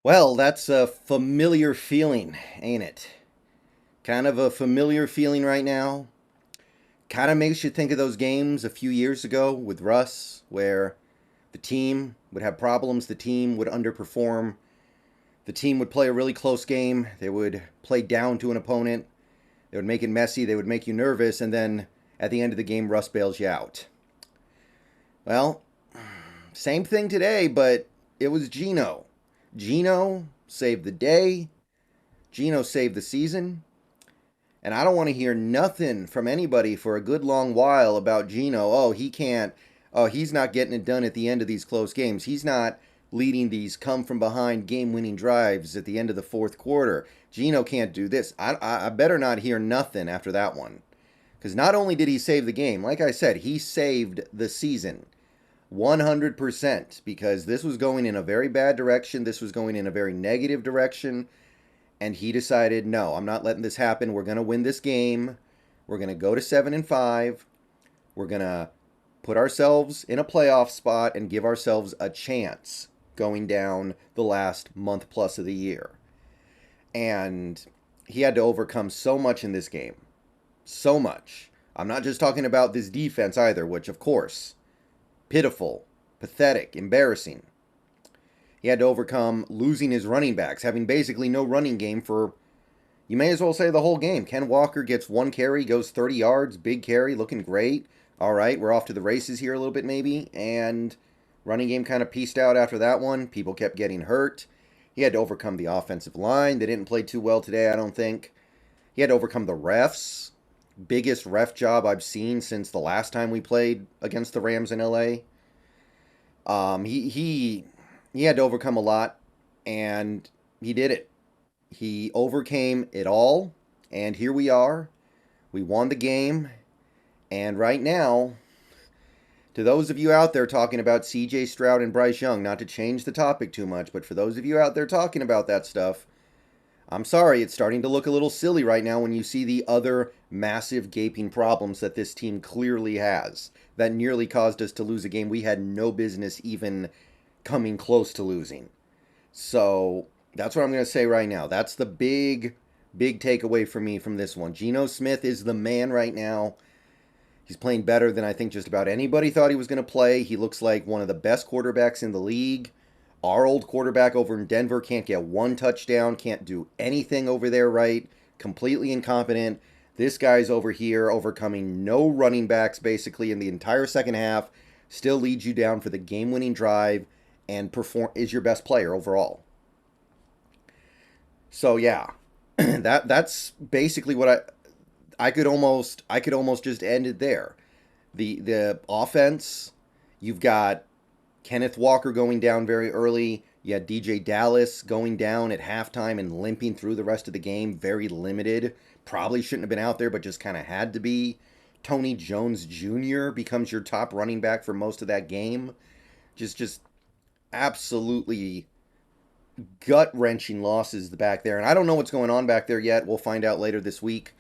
Well, that's a familiar feeling, ain't it? Kind of a familiar feeling right now. Kind of makes you think of those games a few years ago with Russ, where the team would have problems, the team would underperform, the team would play a really close game, they would play down to an opponent, they would make it messy, they would make you nervous, and then at the end of the game, Russ bails you out. Well, same thing today, but it was Geno. Geno saved the day. Geno saved the season. And I don't want to hear nothing from anybody for a good long while about Geno. Oh, he can't. Oh, he's not getting it done at the end of these close games. He's not leading these come from behind game winning drives at the end of the fourth quarter. Geno can't do this. I better not hear nothing after that one. Because not only did he save the game, like I said, he saved the season 100% because this was going in a very bad direction. This was going in a very negative direction. And he decided, no, I'm not letting this happen. We're going to win this game. We're going to go to 7-5. We're going to put ourselves in a playoff spot and give ourselves a chance going down the last month plus of the year. And he had to overcome so much in this game. So much. I'm not just talking about this defense either, which, of course, pitiful, pathetic, embarrassing. He had to overcome losing his running backs, having basically no running game for, you may as well say, the whole game. Ken Walker gets one carry, goes 30 yards, big carry, looking great. All right, we're off to the races here a little bit maybe. And running game kind of pieced out after that one. People kept getting hurt. He had to overcome the offensive line. They didn't play too well today, I don't think. He had to overcome the refs. Biggest ref job I've seen since the last time we played against the Rams in LA. He had to overcome a lot, and he did it. He overcame it all, and here we are. We won the game, and right now, to those of you out there talking about CJ Stroud and Bryce Young, not to change the topic too much, but for those of you out there talking about that stuff, I'm sorry, it's starting to look a little silly right now when you see the other massive gaping problems that this team clearly has that nearly caused us to lose a game we had no business even coming close to losing. So that's what I'm going to say right now. That's the big takeaway for me from this one. Geno Smith is the man right now. He's playing better than I think just about anybody thought he was going to play. He looks like one of the best quarterbacks in the league. Our old quarterback over in Denver can't get one touchdown, can't do anything over there right, completely incompetent. This guy's over here overcoming no running backs basically in the entire second half, still leads you down for the game-winning drive and perform is your best player overall. So yeah, that's basically what I could almost just end it there. The offense, you've got Kenneth Walker going down very early. You had DJ Dallas going down at halftime and limping through the rest of the game, very limited. Probably shouldn't have been out there, but just kind of had to be. Tony Jones Jr. becomes your top running back for most of that game. Just absolutely gut wrenching losses back there. And I don't know what's going on back there yet. We'll find out later this week.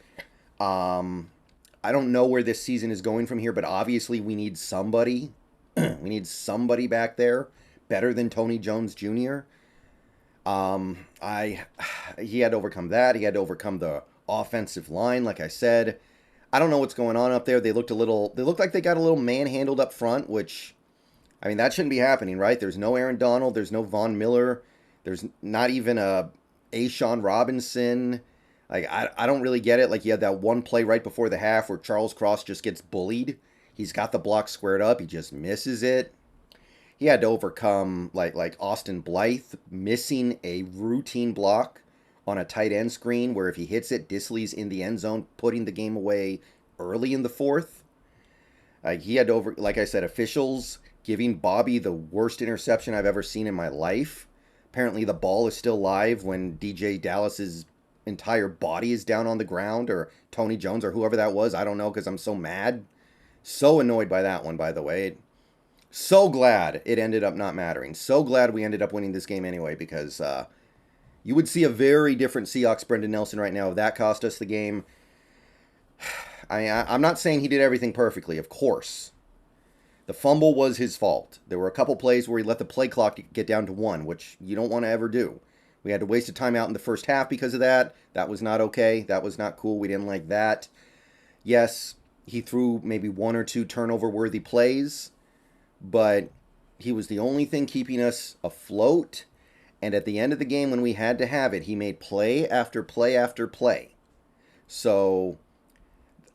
Um, I don't know where this season is going from here, but obviously we need somebody. We need somebody back there better than Tony Jones Jr. I He had to overcome that. He had to overcome the offensive line, like I said. I don't know what's going on up there. They looked like they got a little manhandled up front, which I mean, that shouldn't be happening, right? There's no Aaron Donald. There's no Von Miller. There's not even a Sean Robinson. Like, I don't really get it. Like, you had that one play right before the half where Charles Cross just gets bullied. He's got the block squared up. He just misses it. He had to overcome, like Austin Blythe missing a routine block on a tight end screen where if he hits it, Disley's in the end zone, putting the game away early in the fourth. He had to like I said, officials giving Bobby the worst interception I've ever seen in my life. Apparently, the ball is still live when DJ Dallas's entire body is down on the ground, or Tony Jones, or whoever that was. I don't know because I'm so mad. So annoyed by that one, by the way. So glad it ended up not mattering. So glad we ended up winning this game anyway because you would see a very different Seahawks Brendan Nelson right now if that cost us the game. I'm not saying he did everything perfectly, of course. The fumble was his fault. There were a couple plays where he let the play clock get down to 1, which you don't want to ever do. We had to waste a timeout in the first half because of that. That was not okay. That was not cool. We didn't like that. Yes, he threw maybe 1 or 2 turnover-worthy plays, but he was the only thing keeping us afloat. And at the end of the game, when we had to have it, he made play after play after play. So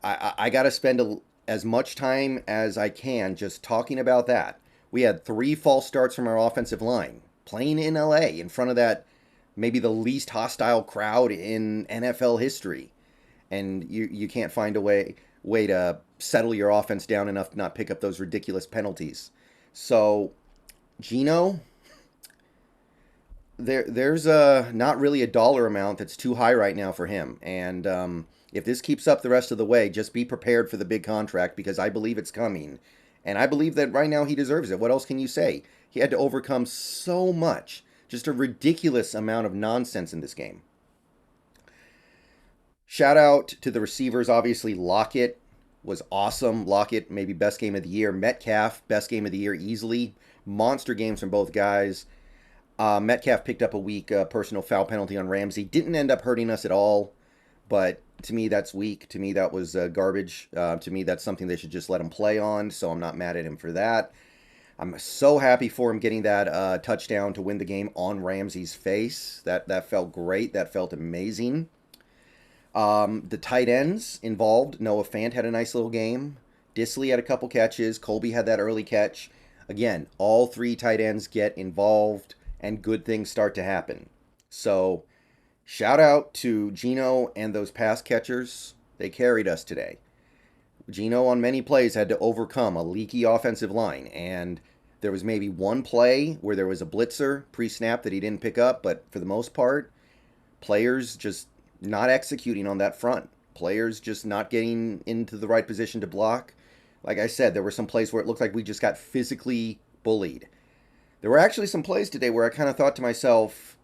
I got to spend as much time as I can just talking about that. We had 3 false starts from our offensive line, playing in LA in front of that maybe the least hostile crowd in NFL history. And you can't find a way to settle your offense down enough to not pick up those ridiculous penalties. So, Geno, there's not really a dollar amount that's too high right now for him. And if this keeps up the rest of the way, just be prepared for the big contract because I believe it's coming. And I believe that right now he deserves it. What else can you say? He had to overcome so much. Just a ridiculous amount of nonsense in this game. Shout out to the receivers, obviously. Lockett was awesome. Lockett, maybe best game of the year. Metcalf, best game of the year easily. Monster games from both guys. Metcalf picked up a weak personal foul penalty on Ramsey. Didn't end up hurting us at all, but to me, that's weak. To me, that was garbage. To me, that's something they should just let him play on, so I'm not mad at him for that. I'm so happy for him getting that touchdown to win the game on Ramsey's face. That felt great. That felt amazing. The tight ends involved. Noah Fant had a nice little game. Disley had a couple catches. Colby had that early catch. Again, all 3 tight ends get involved and good things start to happen. So, shout out to Geno and those pass catchers. They carried us today. Geno on many plays had to overcome a leaky offensive line, and there was maybe one play where there was a blitzer pre-snap that he didn't pick up, but for the most part, players just not executing on that front. Players just not getting into the right position to block. Like I said, there were some plays where it looked like we just got physically bullied. There were actually some plays today where I kind of thought to myself,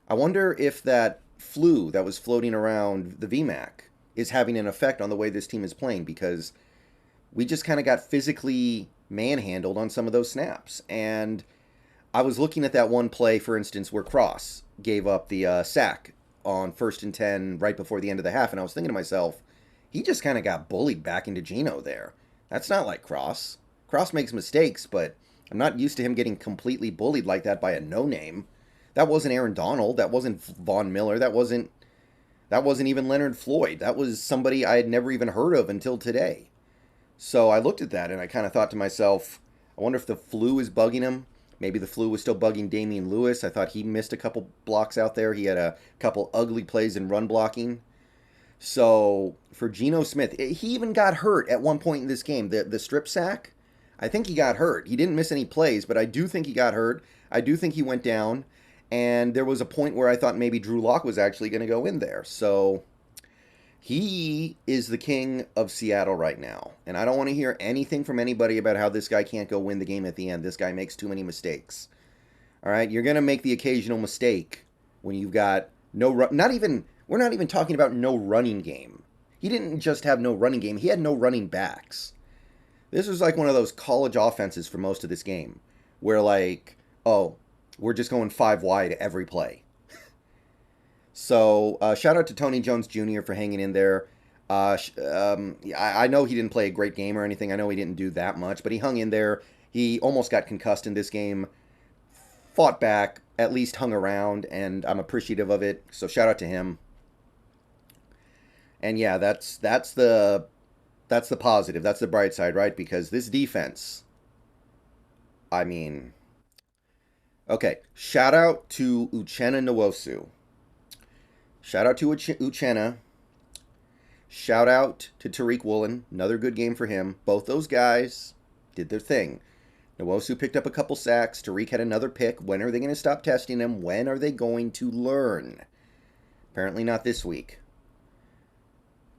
I wonder if that flu that was floating around the VMAC is having an effect on the way this team is playing, because we just kind of got physically manhandled on some of those snaps. And I was looking at that one play, for instance, where Cross gave up the sack on 1st and 10 right before the end of the half, and I was thinking to myself, he just kind of got bullied back into Geno there. That's not like Cross. Cross makes mistakes, but I'm not used to him getting completely bullied like that by a no-name. That wasn't Aaron Donald. That wasn't Von Miller. That wasn't even Leonard Floyd. That was somebody I had never even heard of until today. So I looked at that and I kind of thought to myself, I wonder if the flu is bugging him. Maybe the flu was still bugging Damian Lewis. I thought he missed a couple blocks out there. He had a couple ugly plays in run blocking. So for Geno Smith, he even got hurt at one point in this game. The strip sack, I think he got hurt. He didn't miss any plays, but I do think he got hurt. I do think he went down. And there was a point where I thought maybe Drew Lock was actually going to go in there. So he is the king of Seattle right now. And I don't want to hear anything from anybody about how this guy can't go win the game at the end. This guy makes too many mistakes. All right, you're going to make the occasional mistake when you've got no run. We're not even talking about no running game. He didn't just have no running game. He had no running backs. This was like one of those college offenses for most of this game, where like, oh, we're just going 5 wide every play. So shout out to Tony Jones Jr. for hanging in there. I know he didn't play a great game or anything. I know he didn't do that much, but he hung in there. He almost got concussed in this game. Fought back, at least hung around, and I'm appreciative of it. So shout out to him. And yeah, that's the positive. That's the bright side, right? Because this defense, I mean, okay, shout out to Uchenna Nwosu. Shout out to Uchenna. Shout out to Tariq Woolen. Another good game for him. Both those guys did their thing. Nwosu picked up a couple sacks. Tariq had another pick. When are they going to stop testing him? When are they going to learn? Apparently not this week.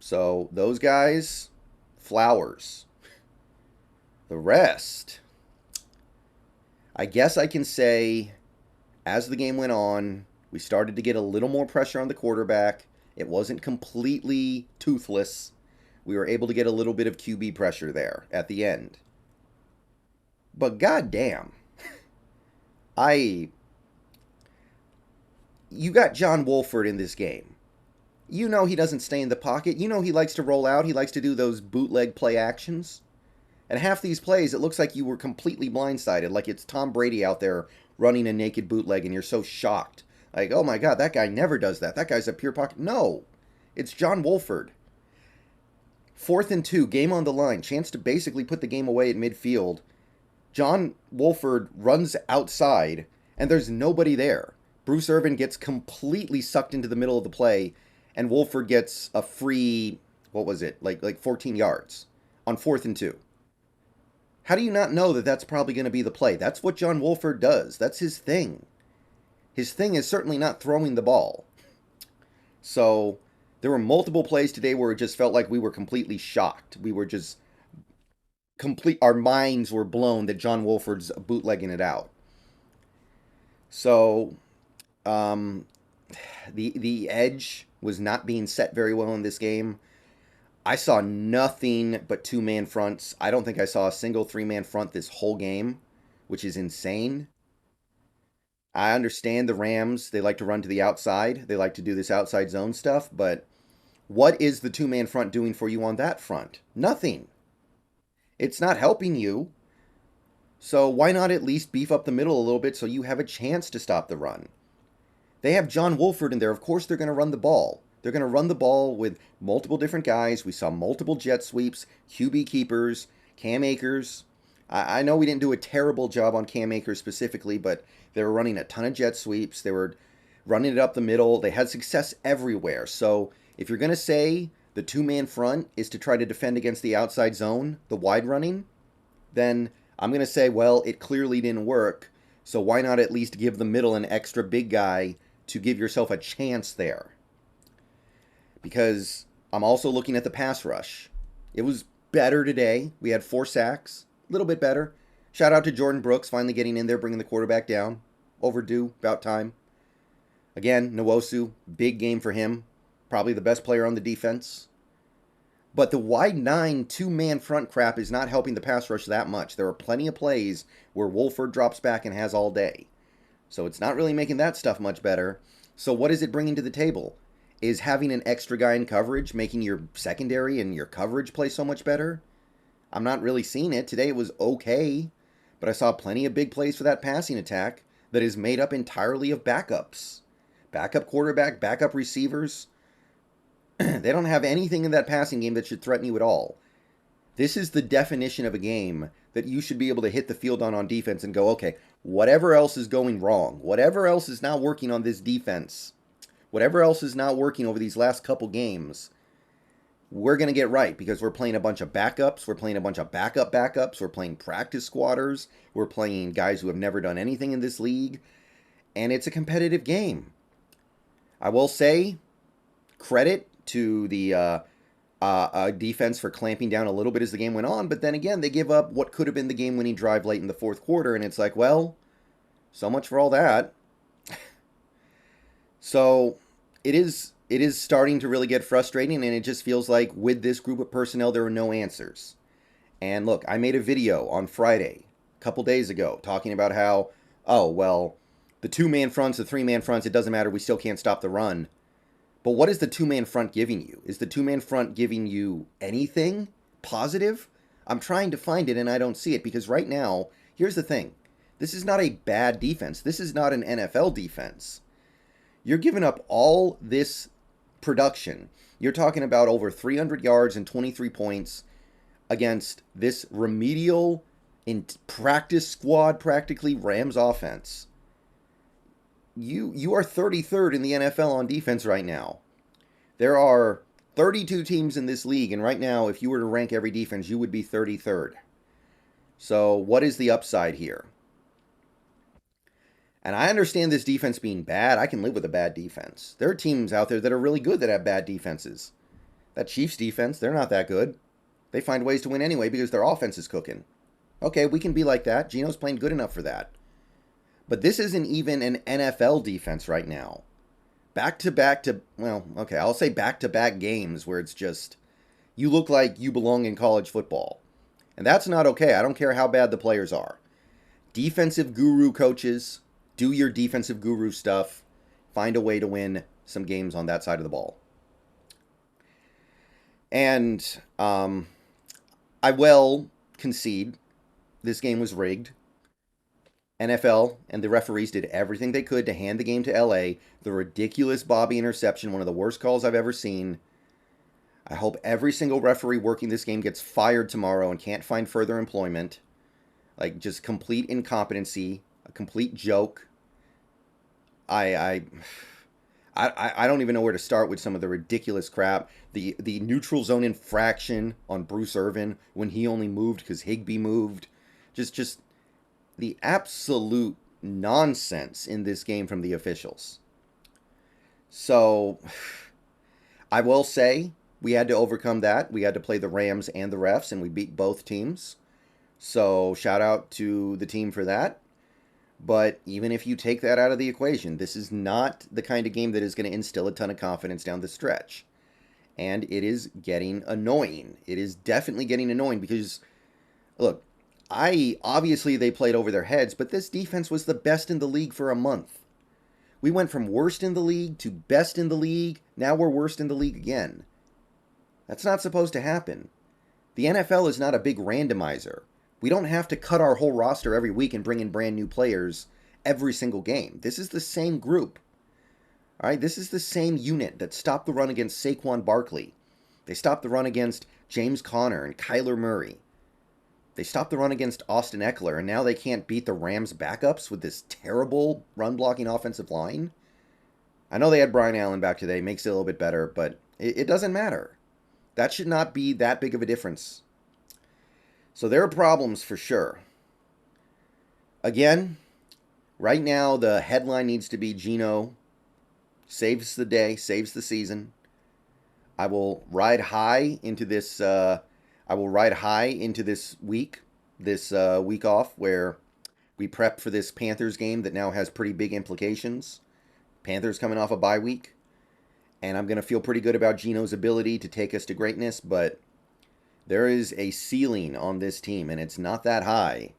So those guys, flowers. The rest, I guess I can say, as the game went on, we started to get a little more pressure on the quarterback. It wasn't completely toothless. We were able to get a little bit of QB pressure there at the end. But goddamn, I you got John Wolford in this game. You know he doesn't stay in the pocket. You know he likes to roll out. He likes to do those bootleg play actions. And half these plays, it looks like you were completely blindsided, like it's Tom Brady out there running a naked bootleg, and you're so shocked. Like, oh my God, that guy never does that. That guy's a pure pocket. No, it's John Wolford. 4th and 2, game on the line, chance to basically put the game away at midfield. John Wolford runs outside, and there's nobody there. Bruce Irvin gets completely sucked into the middle of the play, and Wolford gets a free, what was it, like 14 yards on 4th and 2. How do you not know that that's probably going to be the play? That's what John Wolford does. That's his thing. His thing is certainly not throwing the ball. So there were multiple plays today where it just felt like we were completely shocked. We were just our minds were blown that John Wolford's bootlegging it out. So the edge was not being set very well in this game. I saw nothing but 2-man fronts. I don't think I saw a single 3-man front this whole game, which is insane. I understand the Rams, they like to run to the outside. They like to do this outside zone stuff, but what is the 2-man front doing for you on that front? Nothing. It's not helping you. So why not at least beef up the middle a little bit so you have a chance to stop the run? They have John Wolford in there. Of course they're going to run the ball. They're going to run the ball with multiple different guys. We saw multiple jet sweeps, QB keepers, Cam Akers. I know we didn't do a terrible job on Cam Akers specifically, but they were running a ton of jet sweeps. They were running it up the middle. They had success everywhere. So if you're going to say the 2-man front is to try to defend against the outside zone, the wide running, then I'm going to say, well, it clearly didn't work. So why not at least give the middle an extra big guy to give yourself a chance there? Because I'm also looking at the pass rush. It was better today. We had 4 sacks. A little bit better. Shout out to Jordan Brooks finally getting in there, bringing the quarterback down. Overdue. About time. Again, Nwosu. Big game for him. Probably the best player on the defense. But the wide 9 2-man front crap is not helping the pass rush that much. There are plenty of plays where Wolford drops back and has all day. So it's not really making that stuff much better. So what is it bringing to the table? Is having an extra guy in coverage making your secondary and your coverage play so much better? I'm not really seeing it. Today it was okay, but I saw plenty of big plays for that passing attack that is made up entirely of backups. Backup quarterback, backup receivers. They don't have anything in that passing game that should threaten you at all. This is the definition of a game that you should be able to hit the field on defense and go, okay, whatever else is going wrong, whatever else is not working on this defense, whatever else is not working over these last couple games, we're going to get right because we're playing a bunch of backups. We're playing a bunch of backups. We're playing practice squatters. We're playing guys who have never done anything in this league. And it's a competitive game. I will say credit to the defense for clamping down a little bit as the game went on. But then again, they give up what could have been the game-winning drive late in the 4th quarter. And it's like, well, so much for all that. So it is starting to really get frustrating, and it just feels like with this group of personnel, there are no answers. And look, I made a video on Friday, a couple days ago, talking about how, oh, well, the 2-man fronts, the 3-man fronts, it doesn't matter, we still can't stop the run. But what is the 2-man front giving you? Is the 2-man front giving you anything positive? I'm trying to find it, and I don't see it, because right now, here's the thing. This is not a bad defense. This is not an NFL defense. You're giving up all this production. You're talking about over 300 yards and 23 points against this remedial, in practice squad, practically, Rams offense. You are 33rd in the NFL on defense right now. There are 32 teams in this league, and right now, if you were to rank every defense, you would be 33rd. So what is the upside here? And I understand this defense being bad. I can live with a bad defense. There are teams out there that are really good that have bad defenses. That Chiefs defense, they're not that good. They find ways to win anyway because their offense is cooking. Okay, we can be like that. Geno's playing good enough for that. But this isn't even an NFL defense right now. Back-to-back games where it's just, you look like you belong in college football. And that's not okay. I don't care how bad the players are. Defensive guru coaches, do your defensive guru stuff. Find a way to win some games on that side of the ball. And I will concede this game was rigged. NFL and the referees did everything they could to hand the game to LA. The ridiculous Bobby interception, one of the worst calls I've ever seen. I hope every single referee working this game gets fired tomorrow and can't find further employment. Like, just complete incompetency, a complete joke. I don't even know where to start with some of the ridiculous crap. The neutral zone infraction on Bruce Irvin when he only moved because Higbee moved. Just the absolute nonsense in this game from the officials. So, I will say we had to overcome that. We had to play the Rams and the refs, and we beat both teams. So, shout out to the team for that. But even if you take that out of the equation, this is not the kind of game that is going to instill a ton of confidence down the stretch. And it is getting annoying. It is definitely getting annoying because, look, obviously they played over their heads, but this defense was the best in the league for a month. We went from worst in the league to best in the league. Now we're worst in the league again. That's not supposed to happen. The NFL is not a big randomizer. We don't have to cut our whole roster every week and bring in brand new players every single game. This is the same group. All right, this is the same unit that stopped the run against Saquon Barkley. They stopped the run against James Conner and Kyler Murray. They stopped the run against Austin Eckler, and now they can't beat the Rams' backups with this terrible run-blocking offensive line. I know they had Brian Allen back today. Makes it a little bit better, but it doesn't matter. That should not be that big of a difference. So there are problems for sure. Again, right now the headline needs to be Geno saves the day, saves the season. I will ride high into this. Week, this week off where we prep for this Panthers game that now has pretty big implications. Panthers coming off a bye week, and I'm gonna feel pretty good about Geno's ability to take us to greatness, but there is a ceiling on this team, and it's not that high.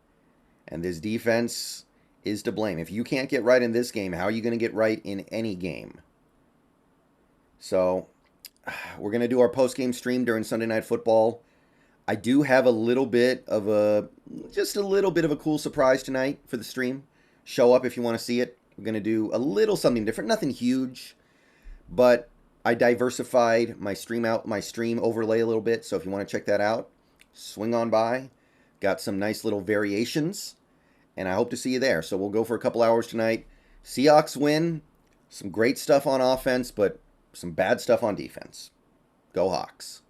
And this defense is to blame. If you can't get right in this game, how are you going to get right in any game? So, we're going to do our post-game stream during Sunday Night Football. I do have just a little bit of a cool surprise tonight for the stream. Show up if you want to see it. We're going to do a little something different. Nothing huge, but I diversified my stream overlay a little bit, so if you want to check that out, swing on by. Got some nice little variations, and I hope to see you there. So we'll go for a couple hours tonight. Seahawks win. Some great stuff on offense, but some bad stuff on defense. Go Hawks.